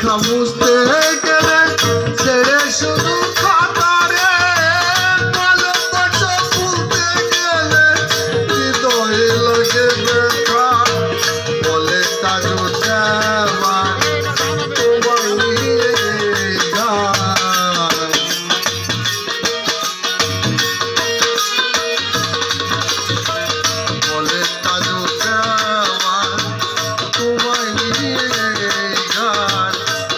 কথা বুঝতে গেলে ছেড়ে শুধু খাতারে ভালোবাসা ভুলতে গেলে হৃদয়ে লাগে ব্যথা বলে তাজু দেওয়া তোমায় নিয়ে গান বলে তাজু দেওয়া তোমায় নিয়ে গান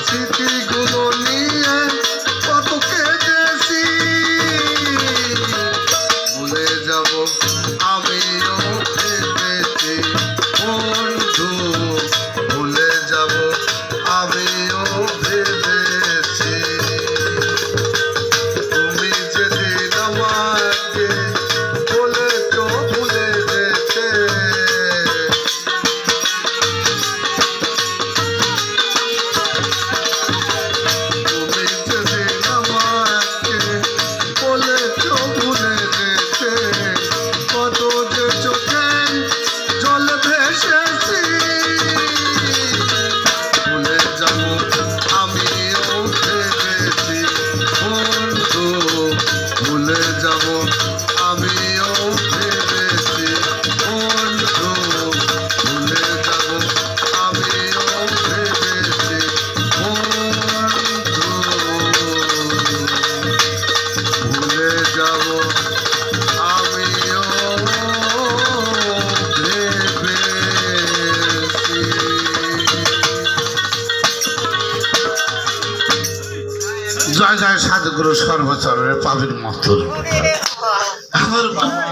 স্মৃতিগুলো নিয়ে কত কেঁদেছি ভুলে যাব আমিও ভেবেছি বন্ধু ভুলে যাব আমিও ভেবেছি তুমি যেদিন আমাকে বলেছ ভুলে যেতে তুমি যেদিন আমাকে বলেছ ভুলে যেতে কত যে চোখে জল ভেসেছি ভুলে যাব আমিও ভেবেছি বন্ধু ভুলে যাব আমিও ভেবেছি বন্ধু ভুলে যাব আমিও ভেবেছি বন্ধু ভুলে যাব আমিও ভেবেছি। জয় জয় সাধুগুরু সর্বচরণে পাবেন মতুর আমার বাবা